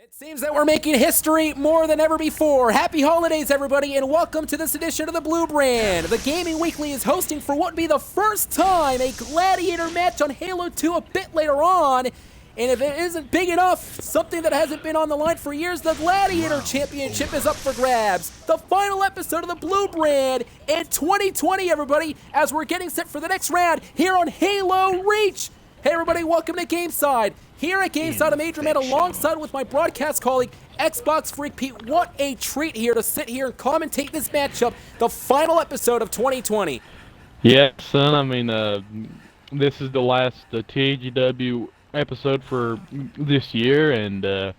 It seems that we're making history more than ever before. Happy holidays, everybody, and welcome to this edition of the Blue Brand. The Gaming Weekly is hosting for what would be the first time a Gladiator match on Halo 2 a bit later on. And if it isn't big enough, something that hasn't been on the line for years, the Gladiator Championship is up for grabs. The final episode of the Blue Brand in 2020, everybody, as we're getting set for the next round here on Halo Reach. Hey, everybody, welcome to Gameside. Here at Gameside, I'm Adrian, alongside with my broadcast colleague, XboxFreakPete. What a treat here to sit here and commentate this matchup, the final episode of 2020. Yeah, son, I mean, this is the last TGW episode for this year, and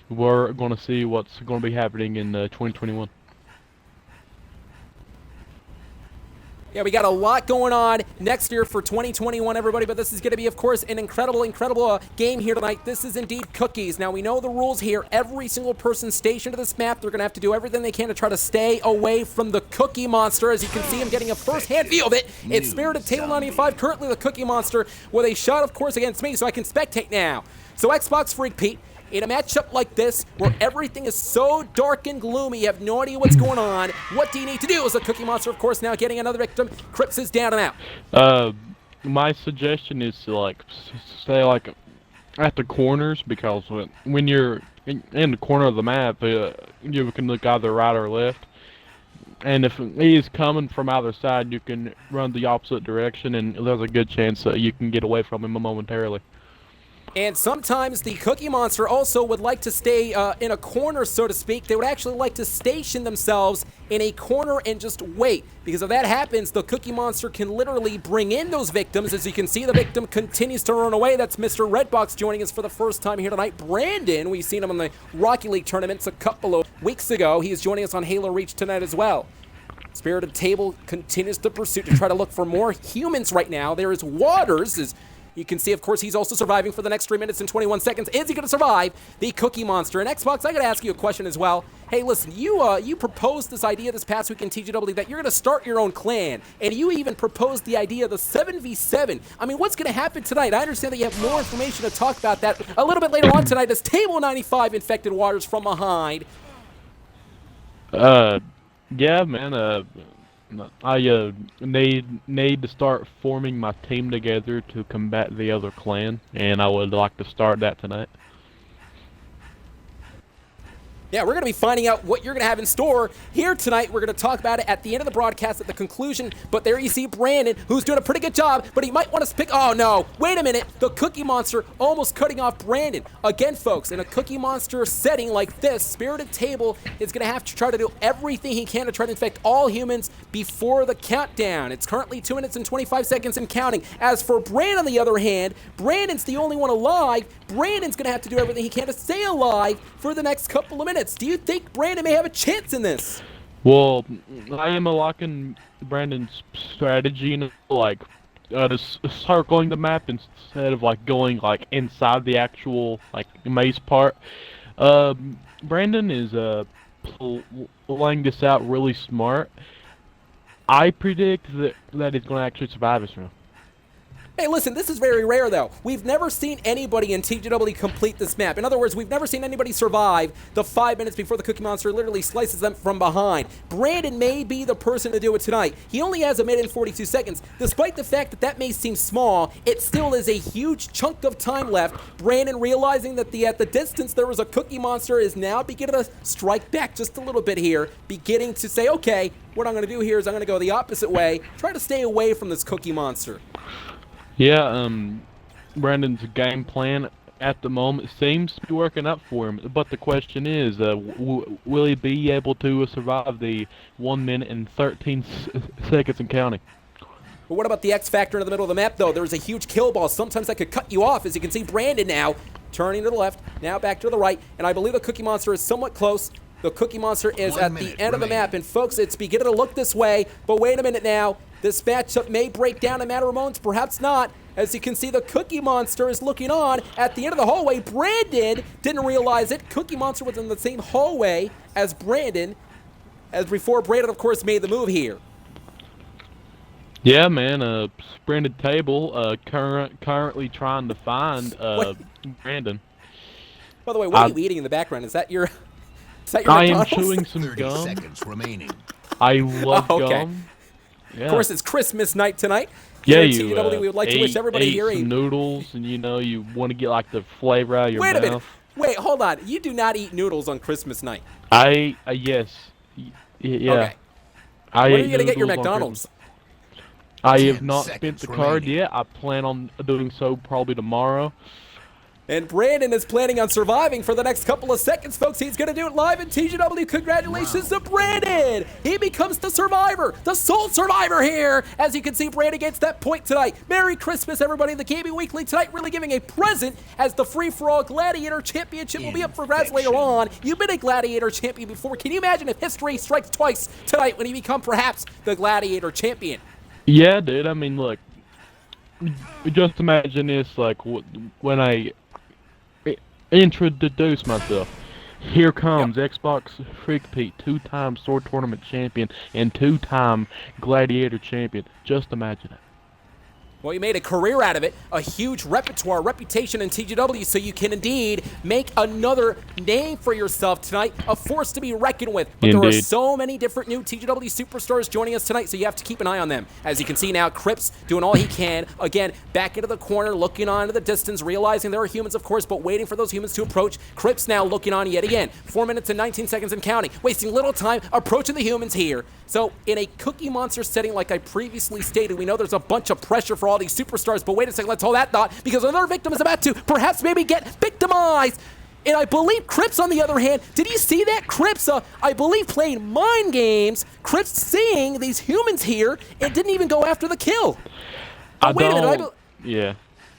we're going to see what's going to be happening in 2021. Yeah, we got a lot going on next year for 2021, everybody, but this is going to be, of course, an incredible game here tonight. This is indeed cookies. Now, we know the rules here. Every single person stationed to this map, they're going to have to do everything they can to try to stay away from the Cookie Monster. As you can see, him getting a first-hand view of it. It's Spirited Table 95, currently the Cookie Monster, with a shot, of course, against me, so I can spectate now. So, XboxFreakPete, in a matchup like this, where everything is so dark and gloomy, you have no idea what's going on, what do you need to do? As the Cookie Monster, of course, now getting another victim, Crips is down and out. My suggestion is to, stay, at the corners, because when you're in the corner of the map, you can look either right or left. And if he's coming from either side, you can run the opposite direction, and there's a good chance that you can get away from him momentarily. And sometimes the Cookie Monster also would like to stay in a corner, so to speak. They would actually like to station themselves in a corner and just wait. Because if that happens, the Cookie Monster can literally bring in those victims. As you can see, the victim continues to run away. That's Mr. Redbox joining us for the first time here tonight. Brandon, we've seen him in the Rocky League tournaments a couple of weeks ago. He is joining us on Halo Reach tonight as well. Spirited Table continues the pursuit to try to look for more humans right now. There is Waters, as you can see, of course, he's also surviving for the next 3 minutes and 21 seconds. Is he going to survive the Cookie Monster? And Xbox, I got to ask you a question as well. Hey, listen, you proposed this idea this past week in TGW that you're going to start your own clan, and you even proposed the idea of the 7v7. I mean, what's going to happen tonight? I understand that you have more information to talk about that a little bit later on tonight as Table 95 infected Waters from behind. Yeah, man, I need to start forming my team together to combat the other clan, and I would like to start that tonight. Yeah, we're going to be finding out what you're going to have in store here tonight. We're going to talk about it at the end of the broadcast, at the conclusion. But there you see Brandon, who's doing a pretty good job, but he might want to pick... Oh, no. Wait a minute. The Cookie Monster almost cutting off Brandon. Again, folks, in a Cookie Monster setting like this, Spirited Table is going to have to try to do everything he can to try to infect all humans before the countdown. It's currently 2 minutes and 25 seconds and counting. As for Brandon, on the other hand, Brandon's the only one alive. Brandon's going to have to do everything he can to stay alive for the next couple of minutes. Do you think Brandon may have a chance in this? Well, I am liking Brandon's strategy, just circling the map instead of going inside the actual maze part. Brandon is playing this out really smart. I predict that he's going to actually survive this round. Hey, listen, this is very rare, though. We've never seen anybody in TGW complete this map. In other words, we've never seen anybody survive the 5 minutes before the Cookie Monster literally slices them from behind. Brandon may be the person to do it tonight. He only has a minute and 42 seconds. Despite the fact that that may seem small, it still is a huge chunk of time left. Brandon, realizing that at the distance there was a Cookie Monster, is now beginning to strike back just a little bit here, beginning to say, okay, what I'm going to do here is I'm going to go the opposite way, try to stay away from this Cookie Monster. Yeah, Brandon's game plan at the moment seems to be working up for him, but the question is, will he be able to survive the 1 minute and 13 seconds and counting? But what about the X Factor in the middle of the map, though? There's a huge kill ball. Sometimes that could cut you off. As you can see, Brandon now turning to the left, now back to the right, and I believe the Cookie Monster is somewhat close. The Cookie Monster is at the end of the map, and folks, it's beginning to look this way, but wait a minute now. This matchup may break down in a matter of moments, perhaps not. As you can see, the Cookie Monster is looking on at the end of the hallway. Brandon didn't realize it. Cookie Monster was in the same hallway as Brandon, as before Brandon, of course, made the move here. Yeah, man, Spirited Table currently trying to find Brandon. By the way, what are you eating in the background? Is that your I am McDonald's? chewing some 30 gum. seconds remaining. I love okay. gum. Yeah. Of course, it's Christmas night tonight. Yeah, Here at you TGW, we would like to wish everybody ate here some a... noodles, and you want to get like the flavor out of your Wait a mouth. minute. Wait, hold on. You do not eat noodles on Christmas night. Yes. Yeah. Okay. I When are ate you going to get your noodles on McDonald's? Christmas. I 10 have not spent seconds the card remaining. yet. I plan on doing so probably tomorrow. And Brandon is planning on surviving for the next couple of seconds, folks. He's going to do it live in TGW. Congratulations to Brandon. He becomes the survivor, the sole survivor here. As you can see, Brandon gets that point tonight. Merry Christmas, everybody. The Gaming Weekly tonight really giving a present as the free-for-all Gladiator Championship will be up for grabs later on. You've been a Gladiator Champion before. Can you imagine if history strikes twice tonight when you become perhaps the Gladiator Champion? Yeah, dude. I mean, look. Just imagine this, like, when I introduce myself. Here comes XboxFreakPete, 2-time Sword Tournament champion and 2-time Gladiator champion. Just imagine it. Well, you made a career out of it, a huge reputation in TGW, so you can indeed make another name for yourself tonight, a force to be reckoned with. But there are Indeed. so many different new TGW superstars joining us tonight, so you have to keep an eye on them. As you can see now, Cripps doing all he can. Again, back into the corner, looking on to the distance, realizing there are humans, of course, but waiting for those humans to approach. Cripps now looking on yet again. 4 minutes and 19 seconds and counting, wasting little time approaching the humans here. So in a Cookie Monster setting, like I previously stated, we know there's a bunch of pressure for all these superstars, but wait a second, let's hold that thought, because another victim is about to perhaps maybe get victimized. And I believe Cripps, on the other hand, did you see that? Cripps, I believe, playing mind games. Cripps seeing these humans here and didn't even go after the kill. But wait a minute, Yeah.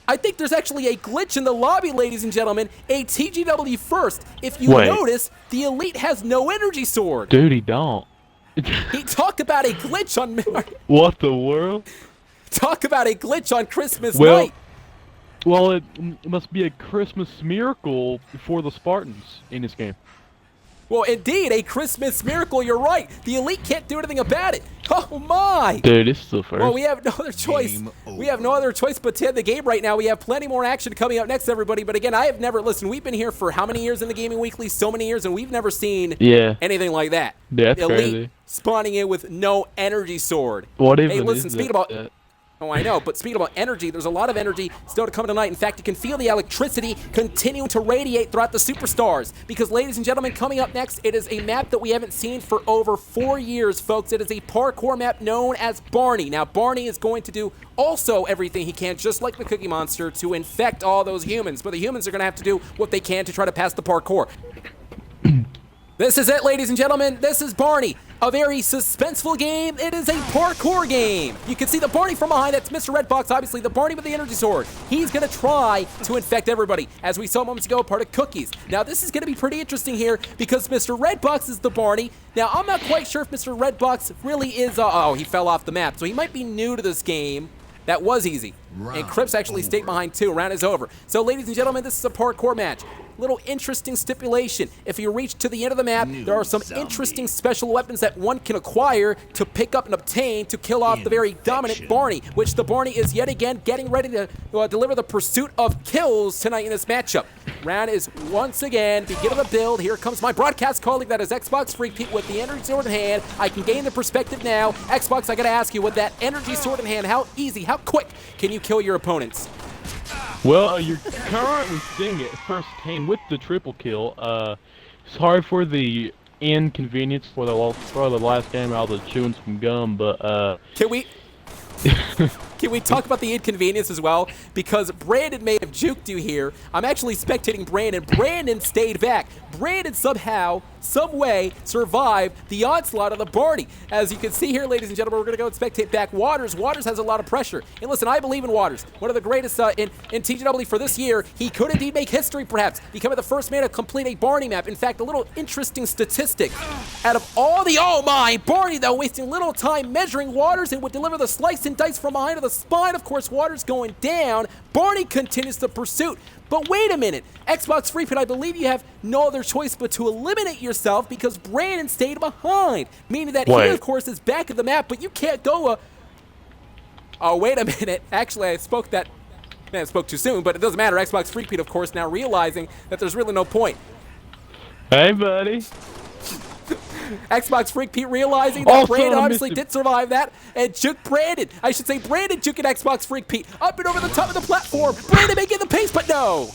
I think there's actually a glitch in the lobby, ladies and gentlemen. A TGW first. If you Wait. notice, the Elite has no energy sword. Dude, he don't. He talked about a glitch on... What the world? Talk about a glitch on Christmas Well, night. Well, it must be a Christmas miracle for the Spartans in this game. Well, indeed, a Christmas miracle. You're right. The Elite can't do anything about it. Oh, my. Dude, this is the first. Well, we have no other choice. Game We have no other choice but to end the game right now. We have plenty more action coming up next, everybody. But again, I have never, listen, we've been here for how many years in the Gaming Weekly? So many years, and we've never seen anything like that. Yeah, that's Elite crazy. spawning in with no energy sword. What even Hey, listen, is speaking that? about... Oh, I know, but speaking about energy, there's a lot of energy still to come tonight. In fact, you can feel the electricity continuing to radiate throughout the superstars. Because, ladies and gentlemen, coming up next, it is a map that we haven't seen for over 4 years, folks. It is a parkour map known as Barney. Now, Barney is going to do also everything he can, just like the Cookie Monster, to infect all those humans. But the humans are going to have to do what they can to try to pass the parkour. This is it, ladies and gentlemen. This is Barney. A very suspenseful game. It is a parkour game. You can see the Barney from behind. That's Mr. Redbox, obviously, the Barney with the energy sword. He's going to try to infect everybody, as we saw moments ago, part of Cookies. Now, this is going to be pretty interesting here, because Mr. Redbox is the Barney. Now, I'm not quite sure if Mr. Redbox really is... oh, he fell off the map, so he might be new to this game. That was easy. And Cripps actually stayed behind too. Round is over. So, ladies and gentlemen, this is a parkour match. Little interesting stipulation. If you reach to the end of the map, there are some interesting special weapons that one can acquire to pick up and obtain to kill off the very dominant Barney, which the Barney is yet again getting ready to deliver the pursuit of kills tonight in this matchup. Round is once again beginning the build. Here comes my broadcast colleague, that is XboxFreakPete, with the energy sword in hand. I can gain the perspective now. Xbox, I gotta ask you, with that energy sword in hand, how easy, how quick can you kill your opponents? Well, you're currently seeing it firsthand with the triple kill. Sorry for the inconvenience for the last game. I was chewing some gum, but Can we talk about the inconvenience as well? Because Brandon may have juked you here. I'm actually spectating Brandon. Brandon stayed back. Brandon somehow, some way, survived the onslaught of the Barney. As you can see here, ladies and gentlemen, we're going to go and spectate back Waters. Waters has a lot of pressure. And listen, I believe in Waters. One of the greatest in TGW for this year. He could indeed make history, perhaps, becoming the first man to complete a Barney map. In fact, a little interesting statistic. Out of all the, oh my, Barney, though, wasting little time measuring Waters and would deliver the slice and dice from behind of the spine. Of course, Waters going down. Barney continues the pursuit. But wait a minute. XboxFreakPete, I believe you have no other choice but to eliminate yourself, because Brandon stayed behind. Meaning that he, of course, is back of the map, but you can't go oh, wait a minute. Actually, I spoke that Man, I spoke too soon, but it doesn't matter. XboxFreakPete, of course, now realizing that there's really no point. Hey, buddy. XboxFreakPete realizing that Brandon I obviously did survive that, and juked Brandon. I should say Brandon juking XboxFreakPete up and over the top of the platform. Brandon making the pace, but no.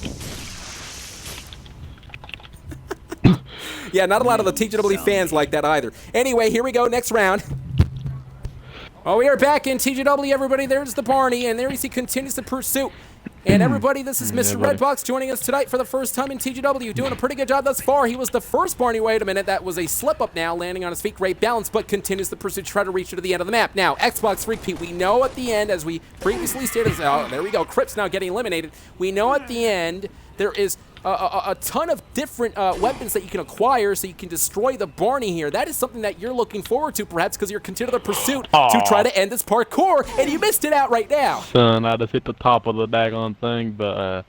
Yeah, not a lot of the TGW fans like that either. Anyway, here we go, next round. Oh, we are back in TGW, everybody. There's the Barney, and there you see continues the pursuit. And everybody, this is Mr. Redbox joining us tonight for the first time in TGW, doing a pretty good job thus far. He was the first Barney. Wait a minute, that was a slip-up now, landing on his feet. Great balance, but continues the pursuit to try to reach to the end of the map. Now, XboxFreakPete, we know at the end, as we previously stated, oh, there we go, Crips now getting eliminated. We know at the end there is a ton of different weapons that you can acquire so you can destroy the Barney here. That is something that you're looking forward to, perhaps, because you're continuing the pursuit to try to end this parkour, and you missed it out right now. Son, I just hit the top of the daggone thing, but,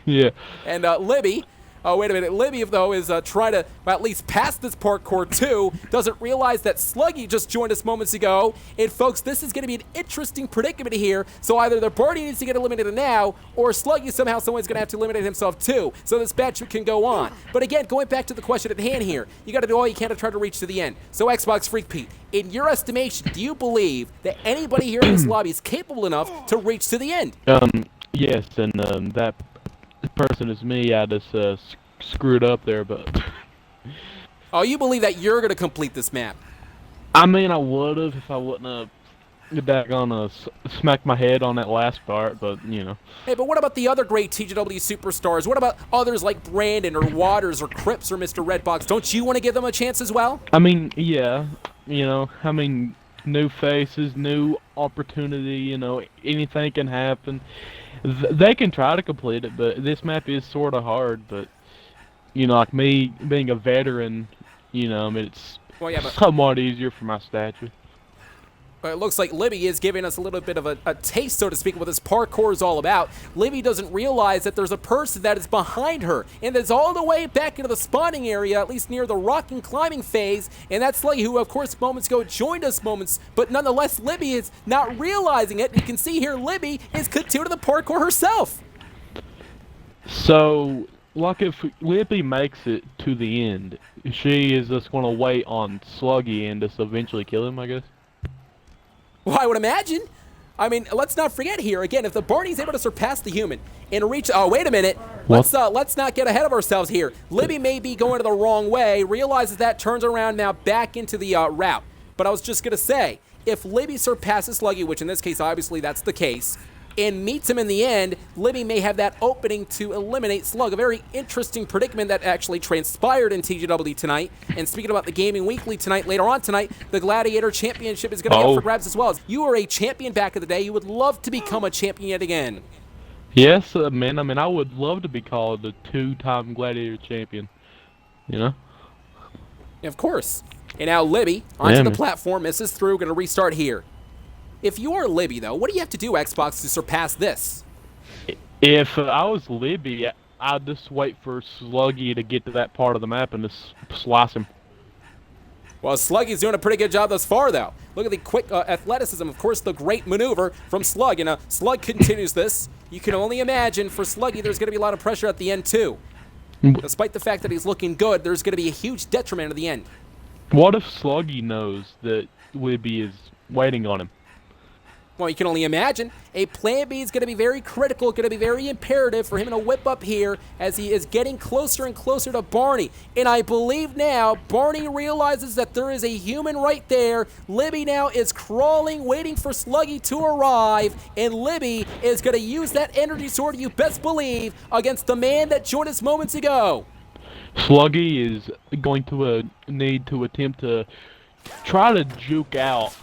yeah. And Libby, oh, wait a minute. Libby, though, is trying to at least pass this parkour, too. Doesn't realize that Sluggy just joined us moments ago. And, folks, this is going to be an interesting predicament here. So either the Barney needs to get eliminated now, or Sluggy somehow someone's going to have to eliminate himself, too. So this match can go on. But, again, going back to the question at hand here, you got to do all you can to try to reach to the end. So, XboxFreakPete, in your estimation, do you believe that anybody here in this lobby is capable enough to reach to the end? Yes, and that person is me. I just screwed up there, but Oh, you believe that you're going to complete this map? I mean, I would have if I wouldn't have smacked my head on that last part, but you know. Hey, but what about the other great TGW superstars? What about others like Brandon or Waters or Crips or Mr. Redbox? Don't you want to give them a chance as well? I mean, yeah, you know, I mean, new faces, new opportunity, you know, anything can happen. They can try to complete it, but this map is sort of hard, but you know, like me being a veteran, you know, I mean, it's somewhat easier for my stature. But it looks like Libby is giving us a little bit of a taste, so to speak, of what this parkour is all about. Libby doesn't realize that there's a person that is behind her, and that's all the way back into the spawning area, at least near the rock and climbing phase, and that's Sluggy, who, of course, moments ago joined us but nonetheless, Libby is not realizing it. You can see here Libby is continuing the parkour herself. So, like, if Libby makes it to the end, she is just going to wait on Sluggy and just eventually kill him, I guess? Well, I would imagine. I mean, let's not forget here, again, if the Barney's able to surpass the human and reach... Oh, wait a minute. Let's not get ahead of ourselves here. Libby may be going the wrong way, realizes that, turns around now back into the route. But I was just going to say, if Libby surpasses Sluggy, which in this case, obviously, that's the case, and meets him in the end, Libby may have that opening to eliminate Slug. A very interesting predicament that actually transpired in TGW tonight. And speaking about the Gaming Weekly tonight, later on tonight, the Gladiator Championship is going to be up for grabs as well. You were a champion back in the day. You would love to become a champion yet again. Yes, man. I mean, I would love to be called the two-time Gladiator champion. You know? Of course. And now Libby, onto the platform, misses through, going to restart here. If you are Libby, though, what do you have to do, Xbox, to surpass this? If I was Libby, I'd just wait for Sluggy to get to that part of the map and just slice him. Well, Sluggy's doing a pretty good job thus far, though. Look at the quick athleticism, of course, the great maneuver from Slug. And Slug continues this. You can only imagine for Sluggy there's going to be a lot of pressure at the end, too. Despite the fact that he's looking good, there's going to be a huge detriment at the end. What if Sluggy knows that Libby is waiting on him? Well, you can only imagine. A plan B is going to be very critical, going to be very imperative for him to whip up here as he is getting closer and closer to Barney. And I believe now Barney realizes that there is a human right there. Libby now is crawling, waiting for Sluggy to arrive. And Libby is going to use that energy sword, you best believe, against the man that joined us moments ago. Sluggy is going to need to attempt to try to juke out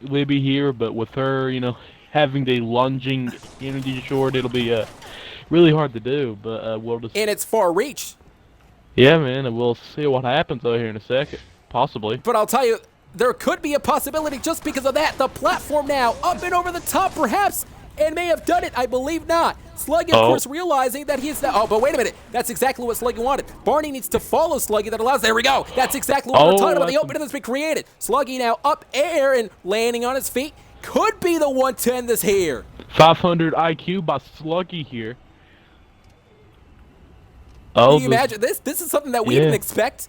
Libby here, but with her, you know, having the lunging energy sword, it'll be really hard to do, but we'll just... And it's far reach. Yeah, man, and we'll see what happens over here in a second, possibly. But I'll tell you, there could be a possibility just because of that. The platform now, up and over the top, perhaps, and may have done it. I believe not. Sluggy, of course, realizing that he's... Oh, but wait a minute. That's exactly what Sluggy wanted. Barney needs to follow Sluggy. That allows... There we go. That's exactly what we're talking about. The opening that's been created. Sluggy now up air and landing on his feet. could be the one to end this here. 500 IQ by Sluggy here. Can you imagine this? This is something that we didn't expect.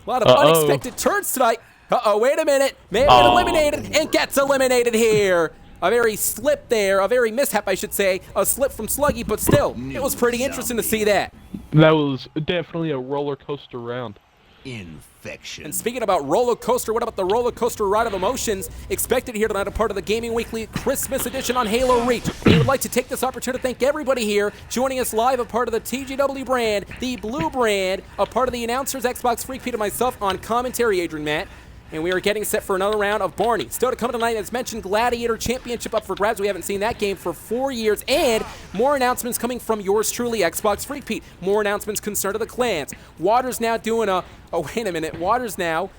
A lot of unexpected turns tonight. Uh-oh, wait a minute. May get eliminated and gets eliminated here. A very slip there, a very mishap, I should say. A slip from Sluggy, but still, it was pretty interesting to see that. That was definitely a roller coaster round. Infection. And speaking about roller coaster, what about the roller coaster ride of emotions expected here tonight, a part of the Gaming Weekly Christmas edition on Halo Reach? We would like to take this opportunity to thank everybody here joining us live, a part of the TGW brand, the Blue brand, a part of the announcers, XboxFreakPete and myself on commentary, Adrian Matt. And we are getting set for another round of Barney. Still to come tonight, as mentioned, Gladiator Championship up for grabs. We haven't seen that game for 4 years. And more announcements coming from yours truly, XboxFreakPete. More announcements concerned of the clans. Waters now doing a... Oh, wait a minute. Waters now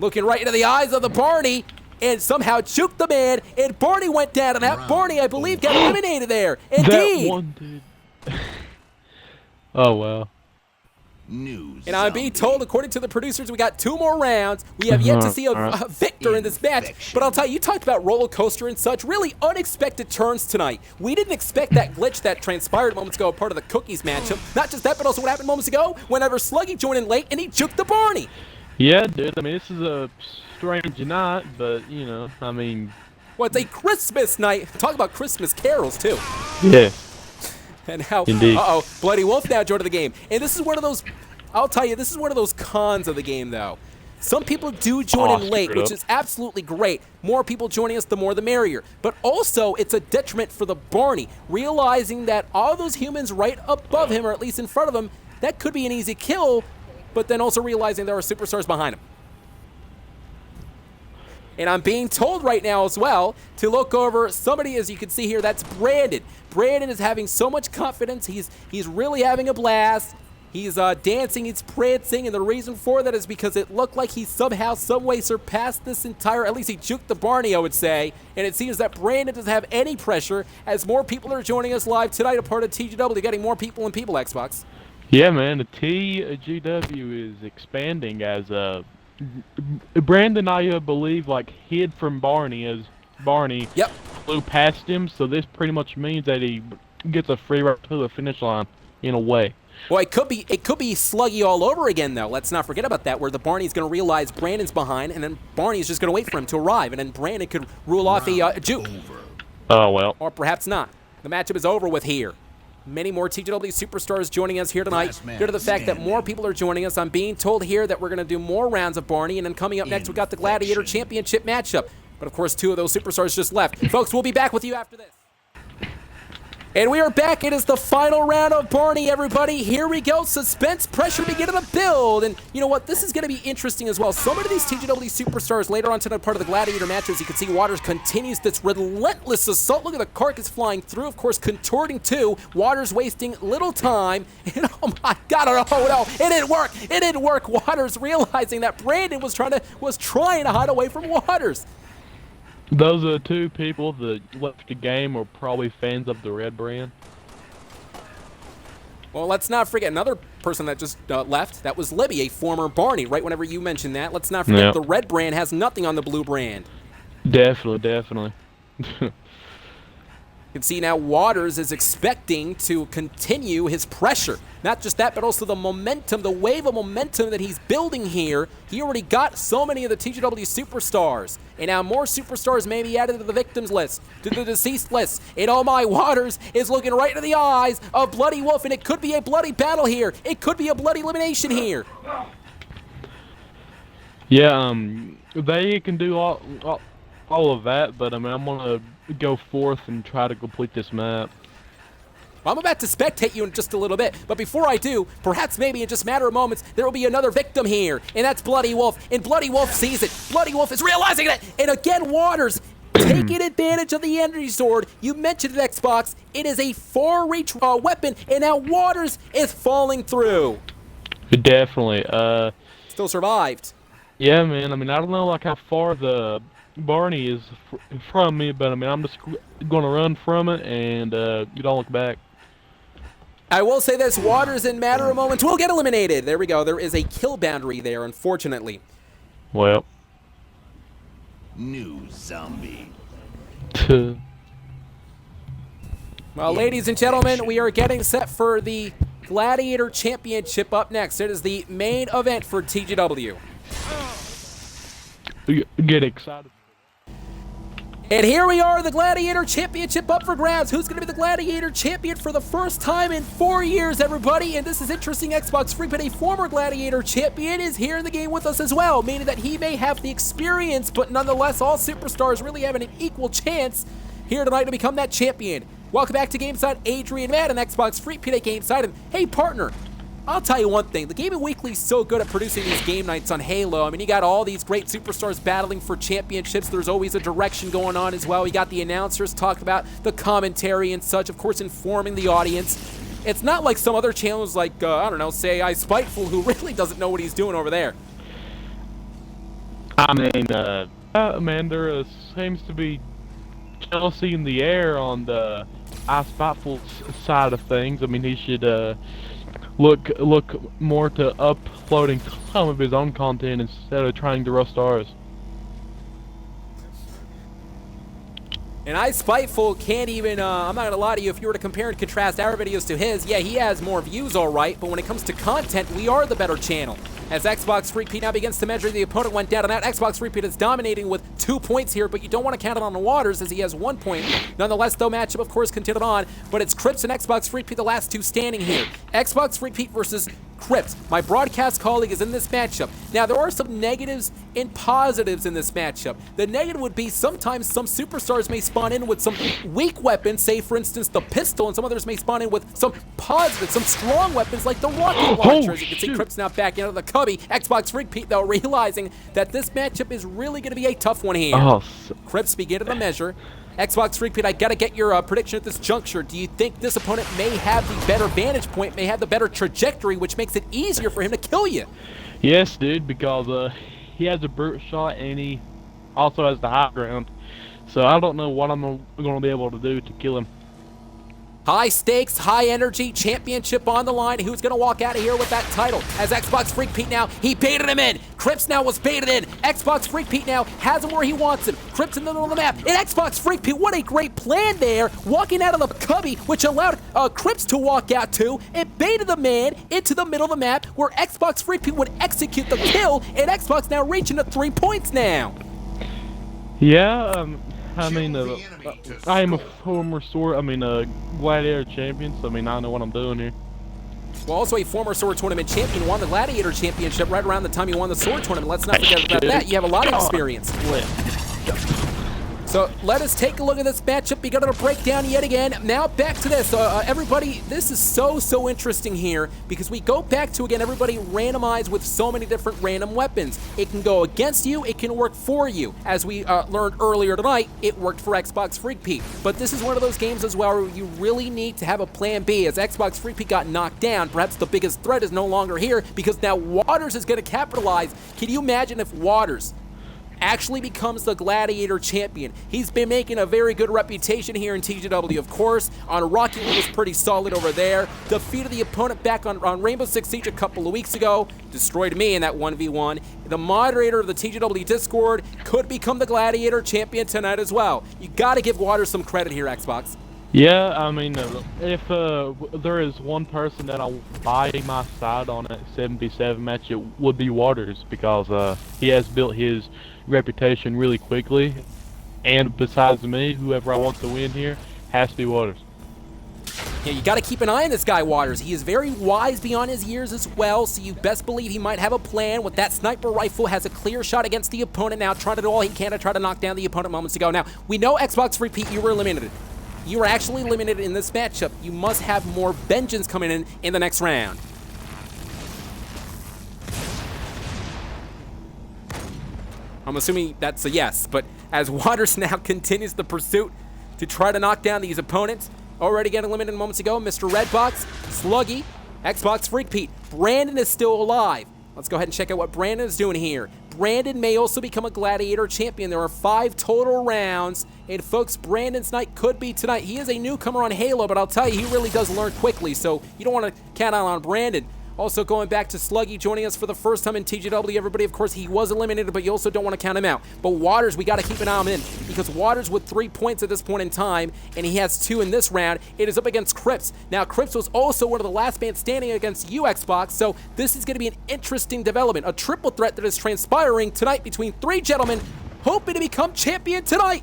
looking right into the eyes of the Barney and somehow juked the man. And Barney went down. And that Barney, I believe, got eliminated there. Indeed. That one dude. Oh, wow. And I'm being told, according to the producers, we got 2 more rounds. We have yet to see a victor in this match. But I'll tell you, you talked about roller coaster and such. Really unexpected turns tonight. We didn't expect that glitch that transpired moments ago, part of the Cookies matchup. Not just that, but also what happened moments ago whenever Sluggy joined in late and he juked the Barney. Yeah, dude. I mean, this is a strange night, but, you know, I mean... Well, it's a Christmas night. Talk about Christmas carols, too. Yeah. And how, Indeed. Bloody Wolf now joined the game. And this is one of those, I'll tell you, this is one of those cons of the game, though. Some people do join in late, which is absolutely great. More people joining us, the more the merrier. But also, it's a detriment for the Barney, realizing that all those humans right above him, or at least in front of him, that could be an easy kill, but then also realizing there are superstars behind him. And I'm being told right now as well to look over somebody, as you can see here, that's Brandon. Brandon is having so much confidence. He's really having a blast. He's dancing, he's prancing, and the reason for that is because it looked like he somehow, some way surpassed this entire, at least he juked the Barney, I would say. And it seems that Brandon doesn't have any pressure as more people are joining us live tonight, a part of TGW, getting more people and people, Xbox. Yeah, man, the TGW is expanding as Brandon, I believe, like, hid from Barney as Barney flew past him, so this pretty much means that he gets a free ride to the finish line, in a way. Well, it could be Sluggy all over again, though. Let's not forget about that, where the Barney's going to realize Brandon's behind, and then Barney's just going to wait for him to arrive, and then Brandon could rule off a juke. Oh, well. Or perhaps not. The matchup is over with here. Many more TGW superstars joining us here tonight. Due to the fact that more people are joining us, I'm being told here that we're going to do more rounds of Barney, and then coming up next, we got the Gladiator Championship matchup. But of course, 2 of those superstars just left. Folks, we'll be back with you after this. And we are back. It is the final round of Barney, everybody. Here we go. Suspense, pressure beginning to build. And you know what? This is going to be interesting as well. So many of these TGW superstars later on tonight, part of the Gladiator match, as you can see, Waters continues this relentless assault. Look at the carcass flying through, of course, contorting too. Waters wasting little time. And oh my God, oh no, it didn't work. It didn't work. Waters realizing that Brandon was trying to hide away from Waters. Those are 2 people that left the game are probably fans of the Red brand. Well, let's not forget another person that just left. That was Libby, a former Barney, right whenever you mentioned that. Let's not forget the Red brand has nothing on the Blue brand. Definitely. You can see now Waters is expecting to continue his pressure. Not just that, but also the momentum, the wave of momentum that he's building here. He already got so many of the TGW superstars. And now more superstars may be added to the victims list, to the deceased list. And oh my, Waters is looking right into the eyes of Bloody Wolf, and it could be a bloody battle here. It could be a bloody elimination here. Yeah, they can do all of that, but I mean, I'm gonna go forth and try to complete this map. Well, I'm about to spectate you in just a little bit, but before I do, perhaps maybe in just a matter of moments, there will be another victim here, and that's Bloody Wolf, and Bloody Wolf sees it. Bloody Wolf is realizing it, and again, Waters taking advantage of the energy sword. You mentioned it, Xbox. It is a far-reach weapon, and now Waters is falling through. Definitely. Still survived. Yeah, man. I mean, I don't know like how far the Barney is from me, but I mean, I'm just gonna run from it, and you don't look back. I will say this, Waters in matter of moments will get eliminated. There we go. There is a kill boundary there, unfortunately. Well. New zombie. Well, ladies and gentlemen, we are getting set for the Gladiator Championship up next. It is the main event for TGW. Get excited. And here we are, the Gladiator Championship up for grabs. Who's going to be the Gladiator Champion for the first time in 4 years, everybody? And this is interesting. XboxFreakPete, a former Gladiator Champion, is here in the game with us as well, meaning that he may have the experience, but nonetheless, all superstars really having an equal chance here tonight to become that champion. Welcome back to Gameside, Adrian, Matt, and XboxFreakPete at Gameside. And hey, partner, I'll tell you one thing. The Gaming Weekly is so good at producing these game nights on Halo. I mean, you got all these great superstars battling for championships. There's always a direction going on as well. You got the announcers talking about the commentary and such, of course, informing the audience. It's not like some other channels like, I don't know, say Spiteful, who really doesn't know what he's doing over there. I mean, there seems to be jealousy in the air on the Spiteful side of things. I mean, he should look more to uploading some of his own content instead of trying to roast ours. And Spiteful can't even, I'm not gonna lie to you, if you were to compare and contrast our videos to his, yeah, he has more views, alright, but when it comes to content, we are the better channel. As XboxFreakPete now begins to measure, the opponent went down and out. XboxFreakPete is dominating with 2 points here, but you don't want to count it on the Waters as he has 1 point. Nonetheless, though, matchup, of course, continued on, but it's Crips and XboxFreakPete, the last two standing here. XboxFreakPete versus Crips. My broadcast colleague is in this matchup. Now, there are some negatives and positives in this matchup. The negative would be sometimes some superstars may spawn in with some weak weapons, say, for instance, the pistol, and some others may spawn in with some positive, some strong weapons like the rocket launcher. As you can see, Crips now back into the cubby. XboxFreakPete, though, realizing that this matchup is really going to be a tough one here. Crips begin to the measure. XboxFreakPete, I gotta get your prediction at this juncture. Do you think this opponent may have the better vantage point, may have the better trajectory, which makes it easier for him to kill you? Yes, dude, because he has a brute shot and he also has the high ground. So I don't know what I'm going to be able to do to kill him. High stakes, high energy, championship on the line. Who's going to walk out of here with that title? As XboxFreakPete now, he baited him in. Crips now was baited in. XboxFreakPete now has him where he wants him. Crips in the middle of the map. And XboxFreakPete, what a great plan there. Walking out of the cubby, which allowed Crips to walk out too. It baited the man into the middle of the map where XboxFreakPete would execute the kill. And Xbox now reaching to 3 points now. Yeah, I mean, I am a former Gladiator champion, so I mean, I know what I'm doing here. Well, also a former Sword Tournament champion, won the Gladiator Championship right around the time you won the Sword Tournament. Let's not forget about that. You have a lot of experience. So let us take a look at this matchup. We got to break down yet again. Now back to this. Everybody, this is so interesting here because we go back to, again, everybody randomized with so many different random weapons. It can go against you. It can work for you. As we learned earlier tonight, it worked for XboxFreakPete. But this is one of those games as well where you really need to have a plan B. As XboxFreakPete got knocked down, perhaps the biggest threat is no longer here because now Waters is going to capitalize. Can you imagine if Waters actually becomes the Gladiator champion? He's been making a very good reputation here in TGW, of course. On Rocket League was pretty solid over there. Defeated the opponent back on Rainbow Six Siege a couple of weeks ago. Destroyed me in that 1v1. The moderator of the TGW Discord could become the Gladiator champion tonight as well. You got to give Waters some credit here, Xbox. Yeah, I mean, if there is one person that I'll buy my side on that 77 match, it would be Waters because he has built his reputation really quickly, and besides me, whoever I want to win here has to be Waters. Yeah, you got to keep an eye on this guy, Waters. He is very wise beyond his years as well, so you best believe he might have a plan with that sniper rifle, has a clear shot against the opponent now, trying to do all he can to try to knock down the opponent moments ago. Now, we know XboxFreakPete, you were eliminated. You were actually eliminated in this matchup. You must have more vengeance coming in the next round. I'm assuming that's a yes, but as Waters now continues the pursuit to try to knock down these opponents, already getting eliminated moments ago, Mr. Redbox, Sluggy, XboxFreakPete, Brandon is still alive. Let's go ahead and check out what Brandon is doing here. Brandon may also become a Gladiator champion. There are 5 total rounds, and folks, Brandon's night could be tonight. He is a newcomer on Halo, but I'll tell you, he really does learn quickly, so you don't want to count out on Brandon. Also going back to Sluggy, joining us for the first time in TGW. Everybody, of course, he was eliminated, but you also don't want to count him out. But Waters, we got to keep an eye on him because Waters with 3 points at this point in time, and he has 2 in this round. It is up against Crips. Now, Crips was also one of the last man standing against you, Xbox, so this is going to be an interesting development. A triple threat that is transpiring tonight between 3 gentlemen hoping to become champion tonight.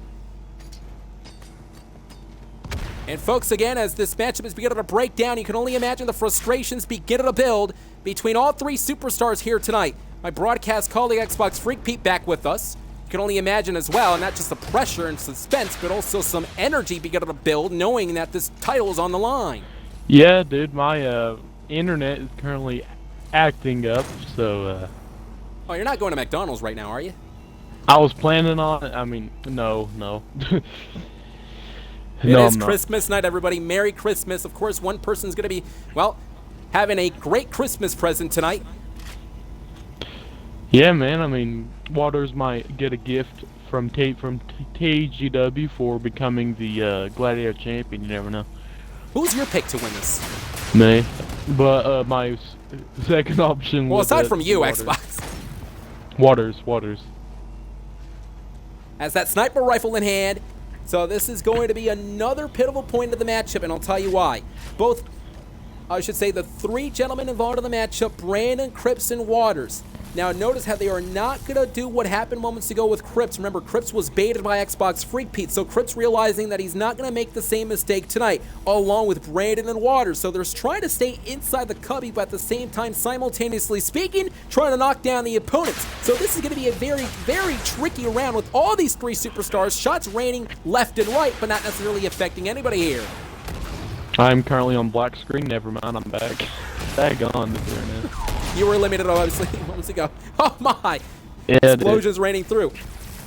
And folks, again, as this matchup is beginning to break down, you can only imagine the frustrations beginning to build between all 3 superstars here tonight. My broadcast colleague XboxFreakPete back with us. You can only imagine as well, not just the pressure and suspense, but also some energy beginning to build, knowing that this title is on the line. Yeah, dude, my internet is currently acting up, so Oh, you're not going to McDonald's right now, are you? I was planning on it. I mean, no. It is Christmas night, everybody. Merry Christmas. Of course, one person's going to be, well, having a great Christmas present tonight. Yeah, man. I mean, Waters might get a gift from TGW for becoming the Gladiator champion. You never know. Who's your pick to win this? Me. But my second option was... Well, aside from you, Waters. Xbox. Waters. Has that sniper rifle in hand. So this is going to be another pivotal point of the matchup, and I'll tell you why. Both, I should say, the 3 gentlemen involved in the matchup, Brandon, Crips, and Waters. Now notice how they are not going to do what happened moments ago with Crips. Remember, Crips was baited by XboxFreakPete, so Crips realizing that he's not going to make the same mistake tonight, along with Brandon and Waters. So they're trying to stay inside the cubby, but at the same time, simultaneously speaking, trying to knock down the opponents. So this is going to be a very, very tricky round with all these 3 superstars, shots raining left and right, but not necessarily affecting anybody here. I'm currently on black screen. Never mind, I'm back. Daggone the internet. You were eliminated, obviously, moments ago. Oh, my. Yeah, Explosions raining through.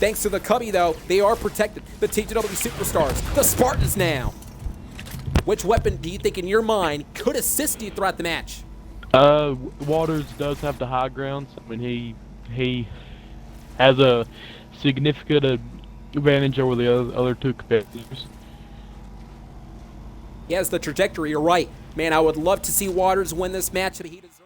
Thanks to the cubby, though, they are protected. The TGW superstars, the Spartans now. Which weapon do you think, in your mind, could assist you throughout the match? Waters does have the high ground. I mean, he has a significant advantage over the other 2 competitors. He has the trajectory, you're right. Man, I would love to see Waters win this match that he deserves.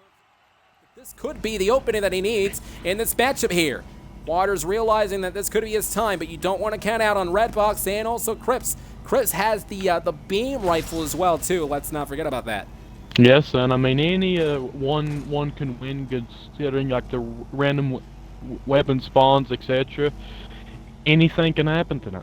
This could be the opening that he needs in this matchup here. Waters realizing that this could be his time, but you don't want to count out on Redbox and also Crips. Crips has the beam rifle as well, too. Let's not forget about that. Yes, and I mean, any one can win considering like the random weapon spawns, etc. Anything can happen tonight.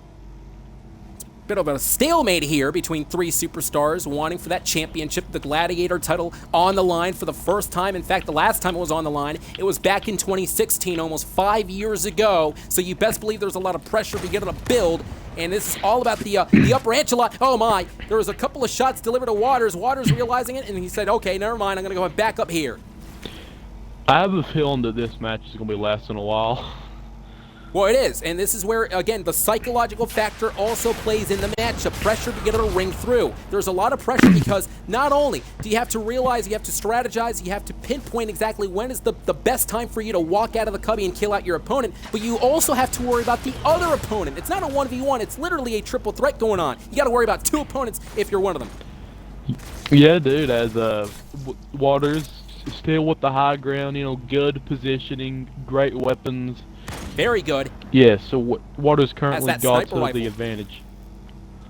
Bit of a stalemate here between 3 superstars wanting for that championship, the Gladiator title on the line for the first time. In fact, the last time it was on the line, it was back in 2016, almost 5 years ago. So you best believe there's a lot of pressure beginning to build. And this is all about the upper echelon. Oh my, there was a couple of shots delivered to Waters. Waters realizing it, and he said, okay, never mind, I'm going to go back up here. I have a feeling that this match is going to be lasting a while. Well, it is, and this is where, again, the psychological factor also plays in the matchup. Pressure beginning to ring through. There's a lot of pressure because not only do you have to realize, you have to strategize, you have to pinpoint exactly when is the best time for you to walk out of the cubby and kill out your opponent, but you also have to worry about the other opponent. It's not a 1v1, it's literally a triple threat going on. You got to worry about 2 opponents if you're one of them. Yeah, dude, as Waters still with the high ground, you know, good positioning, great weapons. Very good. Yeah, so Waters currently got rifle. the advantage.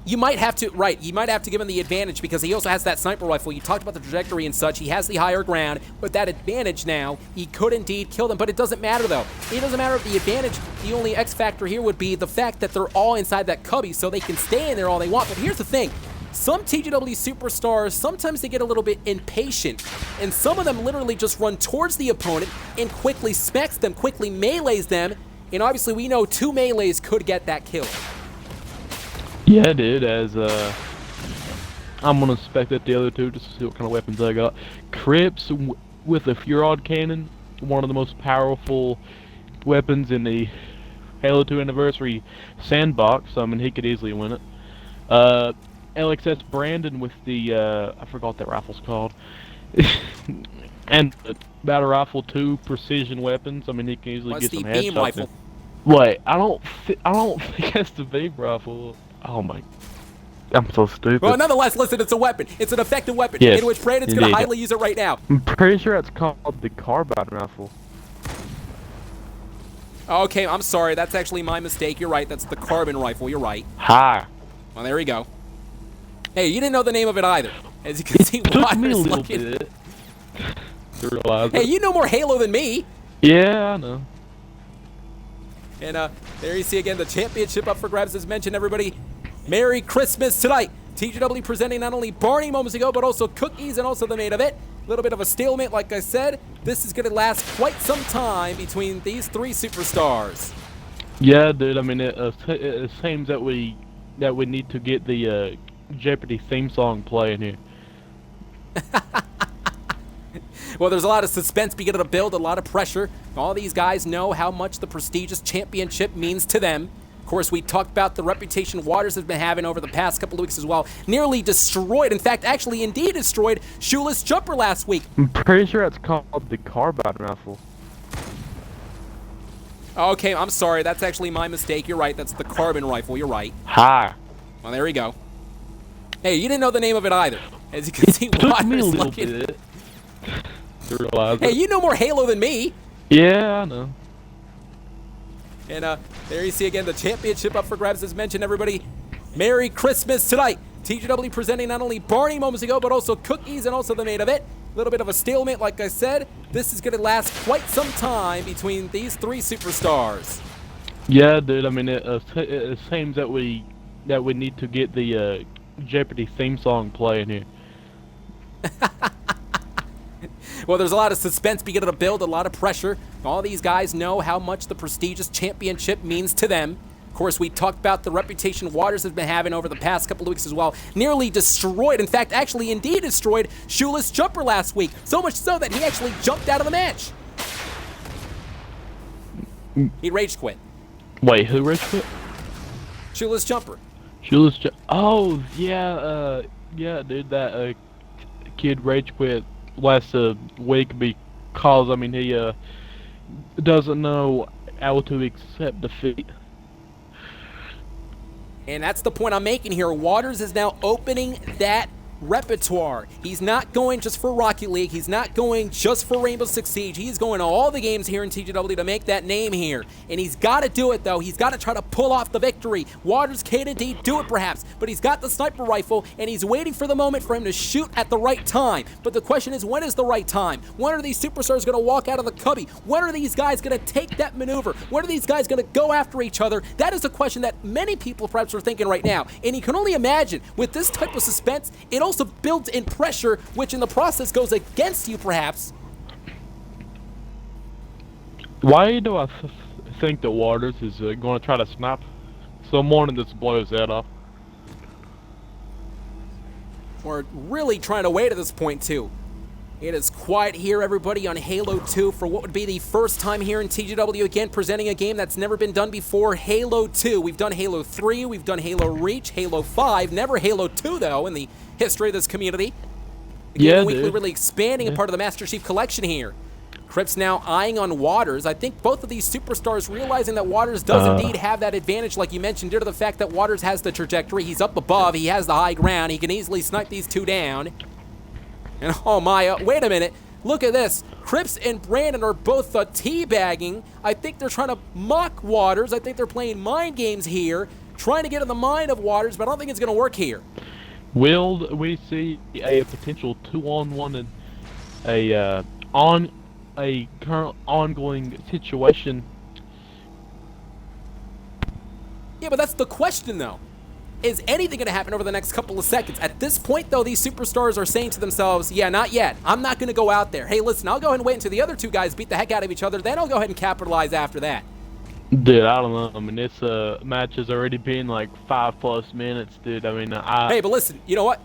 You might have to, right, you might have to give him the advantage because he also has that sniper rifle. You talked about the trajectory and such. He has the higher ground. With that advantage now, he could indeed kill them. But it doesn't matter, though. It doesn't matter if the advantage, the only X factor here would be the fact that they're all inside that cubby, so they can stay in there all they want. But here's the thing. Some TGW superstars, sometimes they get a little bit impatient, and some of them literally just run towards the opponent and quickly smacks them, quickly melees them, and obviously we know 2 melees could get that kill. Yeah, dude, as I'm gonna spec at the other 2 just to see what kind of weapons I got. Crips with a Furod cannon, one of the most powerful weapons in the Halo 2 Anniversary sandbox. I mean, he could easily win it. LXS Brandon with the I forgot what that rifle's called, and Battle Rifle 2 precision weapons. I mean, he can easily get some headshots. Beam rifle? Wait, I don't think that's the beam rifle. Oh my. I'm so stupid. Well, nonetheless, listen, it's a weapon. It's an effective weapon, Yes, in which Brandon's going to indeed. highly use it right now. I'm pretty sure it's called the carbine rifle. Okay, I'm sorry. That's actually my mistake. You're right. That's the carbon rifle. You're right. Hi. Well, there we go. Hey, you didn't know the name of it either. As you can see, Took me a Waters little looking. bit to realize Hey, it. you know more Halo than me. Yeah, I know. And there you see again the championship up for grabs, as mentioned, everybody. Merry Christmas tonight. TGW presenting not only Barney moments ago, but also Cookies and also the main event. A little bit of a stalemate, like I said. This is going to last quite some time between these three superstars. Yeah, dude. I mean, it seems that we need to get the Jeopardy theme song playing here. Well, there's a lot of suspense beginning to build, a lot of pressure. All these guys know how much the prestigious championship means to them. Of course, we talked about the reputation Waters has been having over the past couple of weeks as well. Nearly destroyed, in fact, actually indeed destroyed Shoeless Jumper last week. I'm pretty sure it's called the carbine rifle. Okay, I'm sorry. That's actually my mistake. You're right. That's the carbon rifle. You're right. Hi. Well, there we go. Hey, you didn't know the name of it either. As you can see, Took me a Waters little looking. bit to realize Hey, it. you know more Halo than me. Yeah, I know. And there you see again the championship up for grabs, as mentioned, everybody. Merry Christmas tonight. TGW presenting not only Barney moments ago, but also Cookies and also the main event. A little bit of a stalemate, like I said. This is going to last quite some time between these three superstars. Yeah, dude. I mean, it seems that we need to get the Jeopardy theme song playing here. Well, there's a lot of suspense beginning to build, a lot of pressure. All these guys know how much the prestigious championship means to them. Of course, we talked about the reputation Waters has been having over the past couple of weeks as well. Nearly destroyed, in fact, actually indeed destroyed Shoeless Jumper last week. So much so that he actually jumped out of the match. He rage quit. Wait, who rage quit? Shoeless Jumper. Oh, yeah, yeah, dude. That kid rage quit last week because, I mean, he doesn't know how to accept defeat. And that's the point I'm making here. Waters is now opening that repertoire. He's not going just for Rocket League. He's not going just for Rainbow Six Siege. He's going to all the games here in TGW to make that name here. And he's got to do it, though. He's got to try to pull off the victory. Waters can indeed do it, perhaps. But he's got the sniper rifle, and he's waiting for the moment for him to shoot at the right time. But the question is, when is the right time? When are these superstars going to walk out of the cubby? When are these guys going to take that maneuver? When are these guys going to go after each other? That is a question that many people perhaps are thinking right now. And you can only imagine, with this type of suspense, it also builds in pressure, which in the process goes against you, perhaps. Why do I think that Waters is going to try to snap someone and just blow his head off? We're really trying to wait at this point, too. It is quiet here, everybody, on Halo 2 for what would be the first time here in TGW, again, presenting a game that's never been done before, Halo 2. We've done Halo 3, we've done Halo Reach, Halo 5, never Halo 2, though, in the history of this community. The Yeah, Game Weekly dude. really expanding a part of the Master Chief Collection here. Cripps now eyeing on Waters. I think both of these superstars realizing that Waters does indeed have that advantage, like you mentioned, due to the fact that Waters has the trajectory. He's up above, he has the high ground, he can easily snipe these two down. And oh my, wait a minute. Look at this. Cripps and Brandon are both teabagging. I think they're trying to mock Waters. I think they're playing mind games here, trying to get in the mind of Waters, but I don't think it's going to work here. Will we see a potential 2-on-1 and a current ongoing situation? Yeah, but that's the question, though. Is anything going to happen over the next couple of seconds? At this point, though, these superstars are saying to themselves, yeah, not yet. I'm not going to go out there. Hey, listen, I'll go ahead and wait until the other two guys beat the heck out of each other. Then I'll go ahead and capitalize after that. Dude, I don't know. I mean, this match has already been like 5+ minutes, dude. I mean, Hey, but listen, you know what?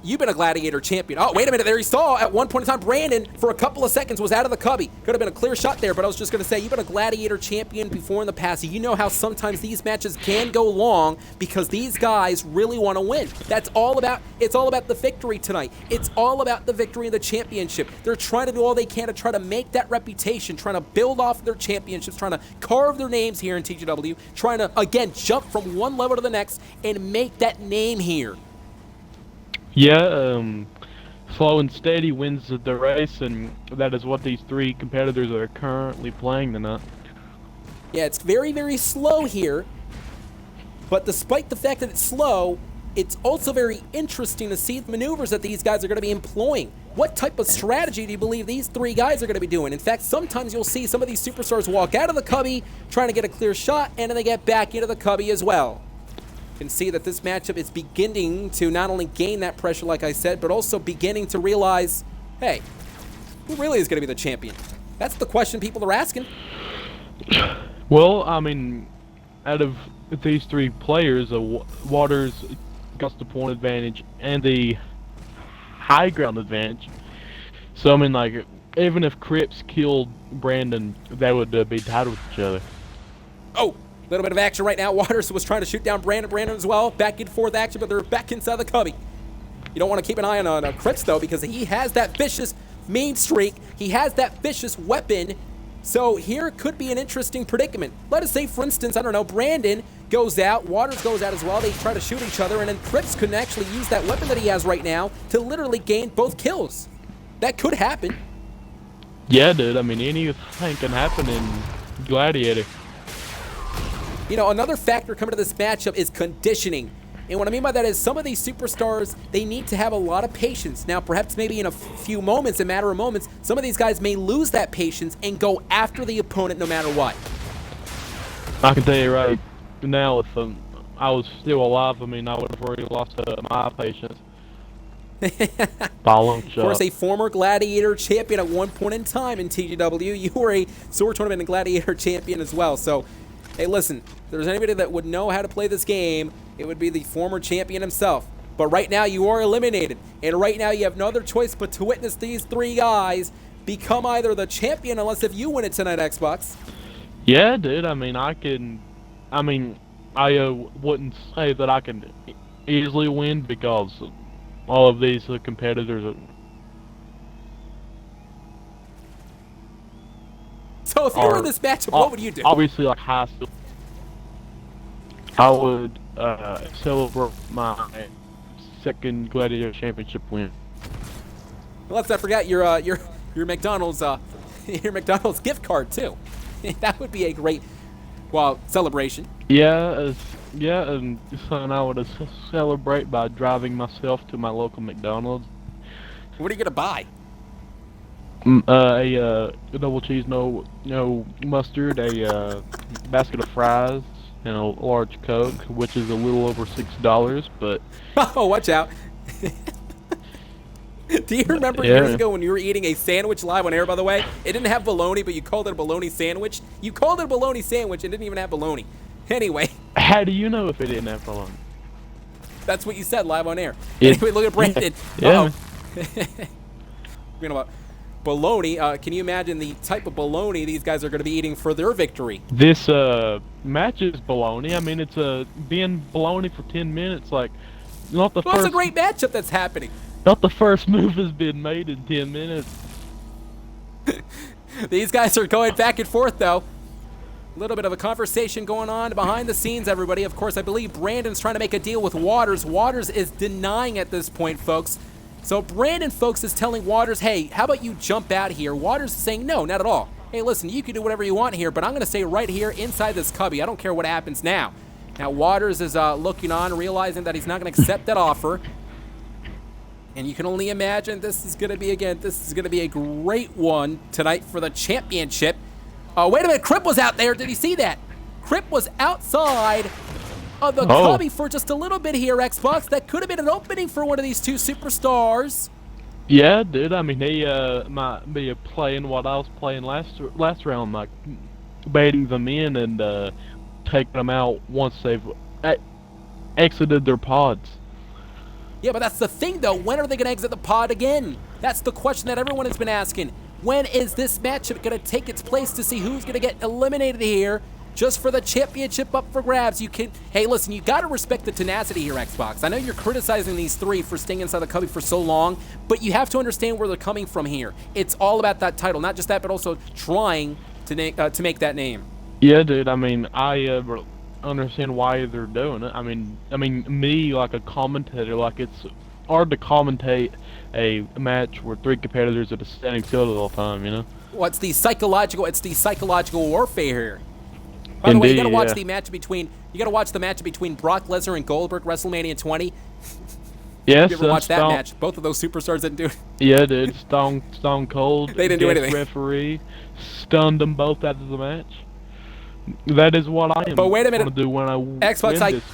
You've been a Gladiator champion. Oh, wait a minute. There you saw at one point in time, Brandon, for a couple of seconds, was out of the cubby. Could have been a clear shot there, but I was just going to say, you've been a Gladiator champion before in the past. You know how sometimes these matches can go long because these guys really want to win. It's all about the victory tonight. It's all about the victory in the championship. They're trying to do all they can to try to make that reputation, trying to build off their championships, trying to carve their names here in TGW, trying to, again, jump from one level to the next and make that name here. Yeah, slow and steady wins the race, and that is what these three competitors are currently playing tonight. Yeah, it's very, very slow here, but despite the fact that it's slow, it's also very interesting to see the maneuvers that these guys are going to be employing. What type of strategy do you believe these three guys are going to be doing? In fact, sometimes you'll see some of these superstars walk out of the cubby trying to get a clear shot, and then they get back into the cubby as well. Can see that this matchup is beginning to not only gain that pressure, like I said, but also beginning to realize, hey, who really is going to be the champion? That's the question people are asking. Well, I mean, out of these three players, Waters got the point advantage and the high ground advantage. So, I mean, like, even if Cripps killed Brandon, that would be tied with each other. Oh! Little bit of action right now. Waters was trying to shoot down Brandon as well. Back and forth action, but they're back inside the cubby. You don't want to keep an eye on Cripps, though, because he has that vicious mean streak. He has that vicious weapon. So here could be an interesting predicament. Let us say, for instance, I don't know, Brandon goes out, Waters goes out as well. They try to shoot each other, and then Cripps couldn't actually use that weapon that he has right now to literally gain both kills. That could happen. Yeah, dude. I mean, anything can happen in Gladiator. You know, another factor coming to this matchup is conditioning. And what I mean by that is some of these superstars, they need to have a lot of patience. Now, perhaps maybe in a few moments, a matter of moments, some of these guys may lose that patience and go after the opponent no matter what. I can tell you right now, if I was still alive, I mean, I would have already lost my patience. Of course, a former Gladiator champion at one point in time in TGW. You were a Sword Tournament and Gladiator champion as well. So, hey, listen, if there's anybody that would know how to play this game, it would be the former champion himself. But right now, you are eliminated. And right now, you have no other choice but to witness these three guys become either the champion, unless if you win it tonight, Xbox. Yeah, dude. I mean, I wouldn't say that I can easily win because all of these competitors are... So if you were in this matchup, what would you do? Obviously, like high school, I would celebrate my second Gladiator championship win. Well, let's not forget your McDonald's your McDonald's gift card too. That would be a great celebration. Yeah, and I would celebrate by driving myself to my local McDonald's. What are you gonna buy? A double cheese, no mustard, a basket of fries, and a large Coke, which is a little over $6, but... Oh, watch out. Do you remember years ago when you were eating a sandwich live on air, by the way? It didn't have bologna, but you called it a bologna sandwich? You called it a bologna sandwich and didn't even have bologna. Anyway. How do you know if it didn't have bologna? That's what you said live on air. Anyway, look at Brandon. Yeah. You know what? Bologna, can you imagine the type of bologna these guys are going to be eating for their victory? This match is bologna. I mean, it's being bologna for 10 minutes. Like, not the first. It's a great matchup that's happening. Not the first move has been made in 10 minutes. These guys are going back and forth, though. A little bit of a conversation going on behind the scenes, everybody. Of course, I believe Brandon's trying to make a deal with Waters. Waters is denying at this point, folks. So Brandon, folks, is telling Waters, hey, how about you jump out here? Waters is saying, no, not at all. Hey, listen, you can do whatever you want here, but I'm going to stay right here inside this cubby. I don't care what happens now. Now, Waters is looking on, realizing that he's not going to accept that offer. And you can only imagine this is going to be a great one tonight for the championship. Wait a minute, Crip was out there. Did you see that? Crip was outside of the cubby for just a little bit here, Xbox. That could have been an opening for one of these two superstars. Yeah, dude. I mean, he might be playing what I was playing last round, like baiting them in and taking them out once they've exited their pods. Yeah, but that's the thing, though. When are they going to exit the pod again? That's the question that everyone has been asking. When is this matchup going to take its place to see who's going to get eliminated here just for the championship up for grabs? Hey, listen, you got to respect the tenacity here, Xbox. I know you're criticizing these three for staying inside the cubby for so long, but you have to understand where they're coming from here. It's all about that title. Not just that, but also trying to make that name. Yeah, dude. I mean, I understand why they're doing it. I mean, me, like a commentator, like it's hard to commentate a match where three competitors are just standing still the whole time, you know? Well, it's the psychological warfare here. By the way, you gotta watch the match between Brock Lesnar and Goldberg, WrestleMania 20. Yes, you ever watch that match? Both of those superstars didn't do it. Yeah, dude. Stone Cold. They didn't do anything. Referee stunned them both out of the match. That is what I am going to do when I win this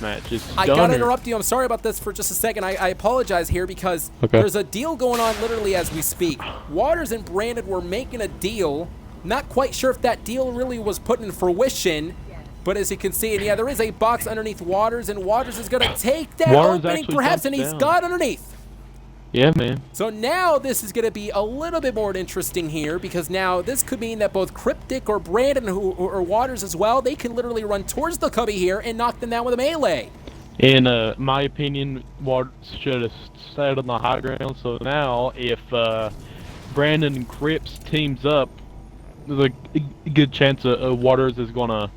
match. I gotta interrupt you. I'm sorry about this for just a second. I apologize here because there's a deal going on literally as we speak. Waters and Brandon were making a deal. Not quite sure if that deal really was put in fruition, but as you can see, and yeah, there is a box underneath Waters, and Waters is going to take that opening perhaps, and he's got underneath. Yeah, man. So now this is going to be a little bit more interesting here because now this could mean that both Cryptic or Brandon or Waters as well, they can literally run towards the cubby here and knock them down with a melee. In my opinion, Waters should have stayed on the high ground. So now if Brandon and Crips teams up, there's a good chance Waters is gonna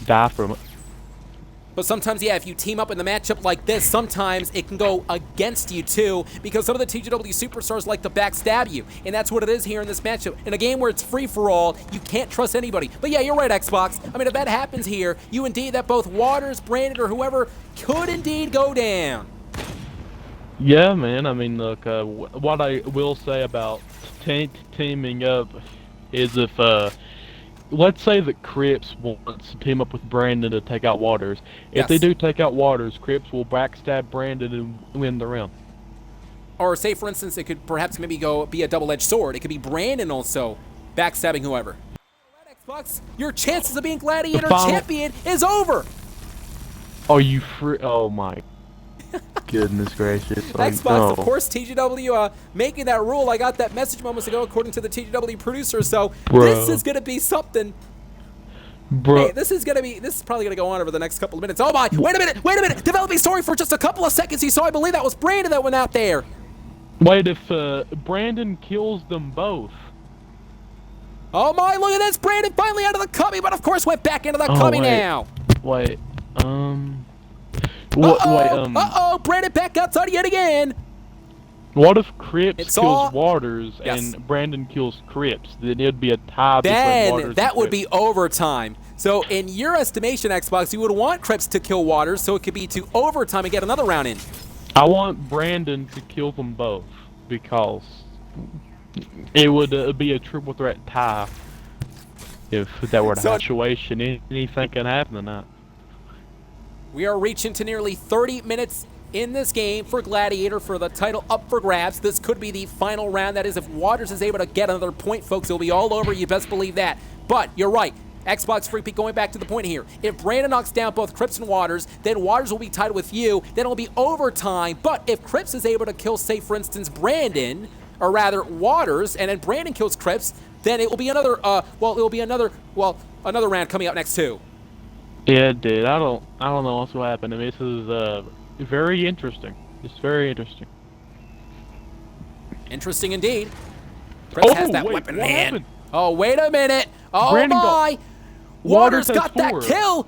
die from it. But sometimes, yeah, if you team up in the matchup like this, sometimes it can go against you too, because some of the TGW superstars like to backstab you, and that's what it is here in this matchup. In a game where it's free-for-all, you can't trust anybody. But yeah, you're right, Xbox. I mean, if that happens here, that both Waters, Brandon, or whoever could indeed go down. Yeah, man. I mean, look, what I will say about teaming up is if let's say that Crips wants to team up with Brandon to take out Waters. If they do take out Waters, Crips will backstab Brandon and win the round. Or say, for instance, it could perhaps maybe be a double-edged sword. It could be Brandon also backstabbing whoever. All right, Xbox, your chances of being Gladiator champion is over. Are you free? Oh my goodness gracious. Xbox, of course, TGW making that rule. I got that message moments ago according to the TGW producer, so this is going to be something. Bro. Hey, this is probably going to go on over the next couple of minutes. Oh my, wait a minute. Developing story for just a couple of seconds. I believe that was Brandon that went out there. Wait, if Brandon kills them both. Oh my, look at this. Brandon finally out of the cubby, but of course went back into the cubby now. Wait, Brandon back outside yet again. What if Crips kills Waters and Brandon kills Crips? Then it'd be a tie between Waters that would be overtime. So in your estimation, Xbox, you would want Crips to kill Waters so it could be to overtime and get another round in. I want Brandon to kill them both because it would be a triple threat tie. If that were the situation, anything can happen tonight. We are reaching to nearly 30 minutes in this game for Gladiator for the title up for grabs. This could be the final round. That is, if Waters is able to get another point, folks, it'll be all over. You best believe that. But you're right. XboxFreakPete going back to the point here. If Brandon knocks down both Crips and Waters, then Waters will be tied with you. Then it'll be overtime. But if Crips is able to kill, say, for instance, Brandon, or rather Waters, and then Brandon kills Crips, then it will be another, another round coming up next too. Yeah, dude. I don't know what's going to happen. I mean, this is very interesting. It's very interesting. Interesting indeed. Crips has that weapon in hand. Oh, wait a minute. Oh Brandon my! Waters got that kill.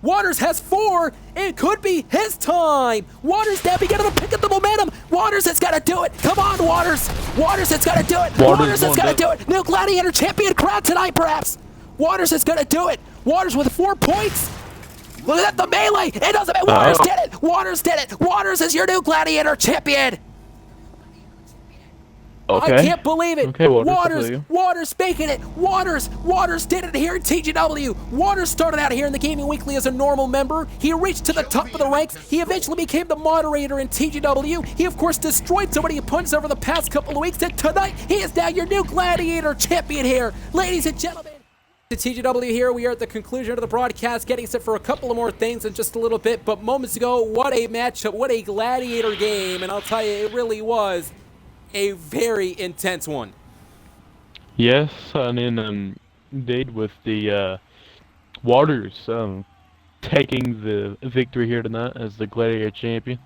Waters has 4. It could be his time. Waters now beginning to pick up the momentum. Waters has got to do it. Come on, Waters. Waters has got to do it. Waters has got to do it. New Gladiator champion crown tonight, perhaps. Waters has got to do it. Waters with 4 points. Look at the melee. It doesn't matter. Waters did it. Waters did it. Waters is your new Gladiator champion. Okay. I can't believe it. Okay, Waters making it. Waters did it here in TGW. Waters started out here in the Gaming Weekly as a normal member. He reached to the top of the ranks. He eventually became the moderator in TGW. He, of course, destroyed so many opponents over the past couple of weeks. And tonight, he is now your new Gladiator champion here. Ladies and gentlemen. To TGW here, we are at the conclusion of the broadcast, getting set for a couple of more things in just a little bit. But moments ago, what a matchup, what a Gladiator game, and I'll tell you, it really was a very intense one. Yes, and then indeed with the Waters taking the victory here tonight as the Gladiator champion.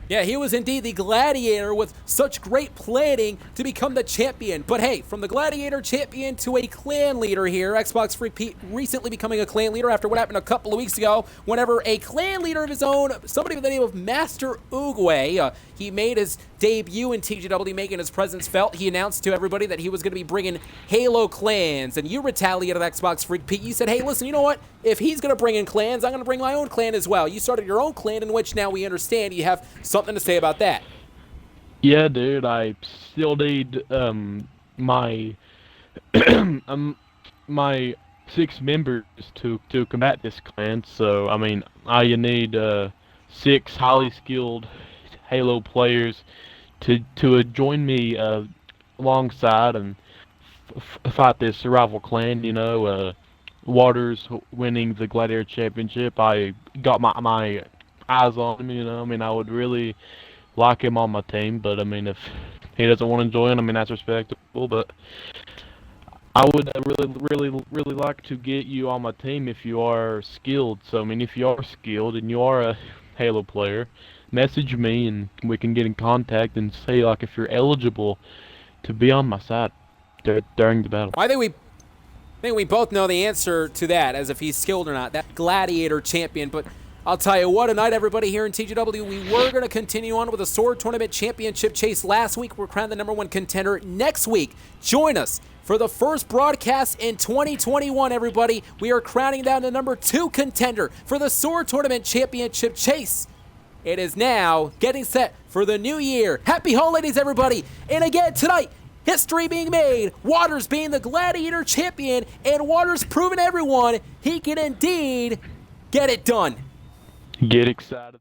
Yeah, he was indeed the Gladiator with such great planning to become the champion. But hey, from the Gladiator champion to a clan leader here, XboxFreakPete recently becoming a clan leader after what happened a couple of weeks ago, whenever a clan leader of his own, somebody by the name of Master Oogway, he made his debut in TGW, making his presence felt. He announced to everybody that he was going to be bringing Halo clans, and you retaliated at XboxFreakPete. You said, hey, listen, you know what? If he's going to bring in clans, I'm going to bring my own clan as well. You started your own clan, in which now we understand you have something to say about that. Yeah, dude, I still need my my 6 members to combat this clan. So I mean, I need 6 highly skilled Halo players to join me alongside and fight this rival clan. You know, Waters winning the Gladiator Championship. I got my eyes on him. You know, I mean, I would really like him on my team, but I mean, if he doesn't want to join, I mean, that's respectable. But I would really like to get you on my team if you are skilled. So I mean, if you are skilled and you are a Halo player, message me and we can get in contact and say like if you're eligible to be on my side during the battle. I think we both know the answer to that, as if he's skilled or not. That Gladiator champion, but I'll tell you what, a night, everybody, here in TGW. We were going to continue on with a Sword Tournament Championship chase last week. We're crowned the #1 contender next week. Join us for the first broadcast in 2021, everybody. We are crowning down the #2 contender for the Sword Tournament Championship chase. It is now getting set for the new year. Happy holidays, everybody. And again, tonight, history being made, Waters being the Gladiator champion, and Waters proving everyone he can indeed get it done. Get excited.